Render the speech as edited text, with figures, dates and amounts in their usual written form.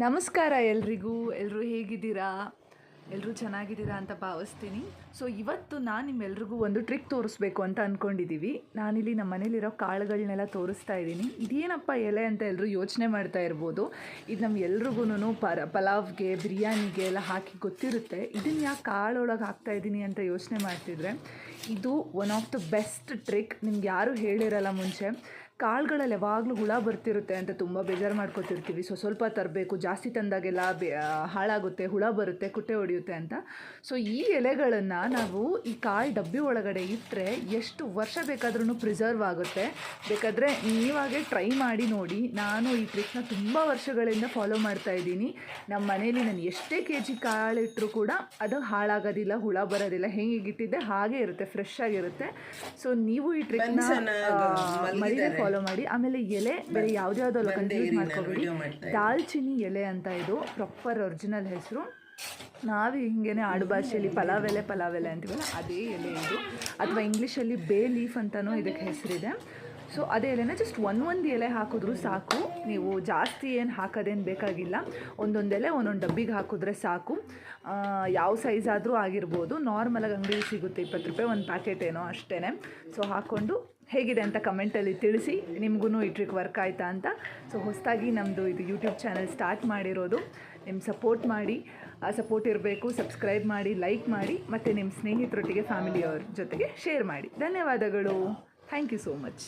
ನಮಸ್ಕಾರ ಎಲ್ರಿಗೂ. ಎಲ್ಲರೂ ಹೇಗಿದ್ದೀರಾ? ಎಲ್ಲರೂ ಚೆನ್ನಾಗಿದ್ದೀರಾ ಅಂತ ಭಾವಿಸ್ತೀನಿ. ಸೊ ಇವತ್ತು ನಾನು ನಿಮ್ಮೆಲ್ರಿಗೂ ಒಂದು ಟ್ರಿಕ್ ತೋರಿಸ್ಬೇಕು ಅಂತ ಅಂದ್ಕೊಂಡಿದ್ದೀವಿ. ನಾನಿಲ್ಲಿ ನಮ್ಮ ಮನೇಲಿರೋ ಕಾಳುಗಳನ್ನೆಲ್ಲ ತೋರಿಸ್ತಾ ಇದ್ದೀನಿ. ಇದೇನಪ್ಪ ಎಲೆ ಅಂತ ಎಲ್ಲರೂ ಯೋಚನೆ ಮಾಡ್ತಾ ಇರ್ಬೋದು. ಇದು ನಮ್ಮ ಎಲ್ರಿಗೂ ಪಲಾವ್ಗೆ, ಬಿರಿಯಾನಿಗೆ ಎಲ್ಲ ಹಾಕಿ ಗೊತ್ತಿರುತ್ತೆ. ಇದನ್ನು ಯಾಕೆ ಕಾಳೊಳಗೆ ಹಾಕ್ತಾಯಿದ್ದೀನಿ ಅಂತ ಯೋಚನೆ ಮಾಡ್ತಿದ್ರೆ, ಇದು one of the best trick. ನಿಮ್ಗೆ ಯಾರೂ ಹೇಳಿರಲ್ಲ ಮುಂಚೆ. ಕಾಳುಗಳಲ್ಲಿ ಯಾವಾಗಲೂ ಹುಳ ಬರ್ತಿರುತ್ತೆ ಅಂತ ತುಂಬ ಬೇಜಾರು ಮಾಡ್ಕೊತಿರ್ತೀವಿ. ಸ್ವಲ್ಪ ತರಬೇಕು, ಜಾಸ್ತಿ ತಂದಾಗೆಲ್ಲ ಹಾಳಾಗುತ್ತೆ, ಹುಳ ಬರುತ್ತೆ, ಕುಟ್ಟೆ ಹೊಡೆಯುತ್ತೆ ಅಂತ. ಸೊ ಈ ಎಲೆಗಳನ್ನು ನಾವು ಈ ಕಾಳು ಡಬ್ಬಿ ಒಳಗಡೆ ಇಟ್ಟರೆ ಎಷ್ಟು ವರ್ಷ ಬೇಕಾದ್ರೂ ಪ್ರಿಸರ್ವ್ ಆಗುತ್ತೆ. ಬೇಕಾದರೆ ನೀವಾಗೆ ಟ್ರೈ ಮಾಡಿ ನೋಡಿ. ನಾನು ಈ ಟ್ರಿಕ್ನ ತುಂಬ ವರ್ಷಗಳಿಂದ ಫಾಲೋ ಮಾಡ್ತಾ ಇದ್ದೀನಿ. ನಮ್ಮ ಮನೇಲಿ ನಾನು ಎಷ್ಟೇ kg ಕಾಳಿಟ್ಟರೂ ಕೂಡ ಅದು ಹಾಳಾಗೋದಿಲ್ಲ, ಹುಳ ಬರೋದಿಲ್ಲ. ಹೇಗಿಟ್ಟಿದ್ದೆ ಹಾಗೆ ಇರುತ್ತೆ, ಫ್ರೆಶ್ ಆಗಿರುತ್ತೆ. ಸೊ ನೀವು ಈ ಟ್ರಿಕ್ನ ಮರೀದೆ ಫಾಲೋ ಮಾಡಿ. ಆಮೇಲೆ ಎಲೆ ಬೇರೆ ಯಾವುದ್ಯಾವುದೋ ಕನ್ಫ್ಯೂಸ್ ಮಾಡ್ಕೋಬೇಡಿ. ದಾಲ್ಚಿನ್ನಿ ಎಲೆ ಅಂತ ಇದು ಪ್ರಾಪರ್ ಒರಿಜಿನಲ್ ಹೆಸರು. ನಾವು ಹಿಂಗೇನೆ ಆಡು ಭಾಷೆಯಲ್ಲಿ ಪಲಾವ್ ಎಲೆ ಅಂತೀವಲ್ಲ, ಅದೇ ಎಲೆ ಇದು. ಅಥವಾ ಇಂಗ್ಲೀಷಲ್ಲಿ ಬೇ ಲೀಫ್ ಅಂತಲೂ ಇದಕ್ಕೆ ಹೆಸರಿದೆ. ಸೊ ಅದೇ ಎಲೆನ ಜಸ್ಟ್ ಒಂದು ಎಲೆ ಹಾಕಿದ್ರೂ ಸಾಕು. ನೀವು ಜಾಸ್ತಿ ಏನು ಹಾಕೋದೇನು ಬೇಕಾಗಿಲ್ಲ. ಒಂದೊಂದು ಎಲೆ ಒಂದೊಂದು ಡಬ್ಬಿಗೆ ಹಾಕಿದ್ರೆ ಸಾಕು. ಯಾವ ಸೈಜ್ ಆದರೂ ಆಗಿರ್ಬೋದು. ನಾರ್ಮಲಾಗಿ ಅಂಗಡಿಗೆ ಸಿಗುತ್ತೆ, 20 ರೂಪಾಯಿ ಒಂದು ಪ್ಯಾಕೆಟ್ ಏನೋ ಅಷ್ಟೇ. ಸೊ ಹಾಕ್ಕೊಂಡು ಹೇಗಿದೆ ಅಂತ ಕಮೆಂಟಲ್ಲಿ ತಿಳಿಸಿ. ನಿಮಗೂ ಈ ಟ್ರಿಕ್ ವರ್ಕ್ ಆಯಿತಾ ಅಂತ. ಸೊ ಹೊಸದಾಗಿ ನಮ್ಮದು ಇದು ಯೂಟ್ಯೂಬ್ ಚಾನಲ್ ಸ್ಟಾರ್ಟ್ ಮಾಡಿರೋದು. ನಿಮ್ಮ ಸಪೋರ್ಟ್ ಮಾಡಿ, ಆ ಸಪೋರ್ಟ್ ಇರಬೇಕು. ಸಬ್ಸ್ಕ್ರೈಬ್ ಮಾಡಿ, ಲೈಕ್ ಮಾಡಿ, ಮತ್ತು ನಿಮ್ಮ ಸ್ನೇಹಿತರೊಟ್ಟಿಗೆ, ಫ್ಯಾಮಿಲಿಯವ್ರ ಜೊತೆಗೆ ಶೇರ್ ಮಾಡಿ. ಧನ್ಯವಾದಗಳು. Thank you so much.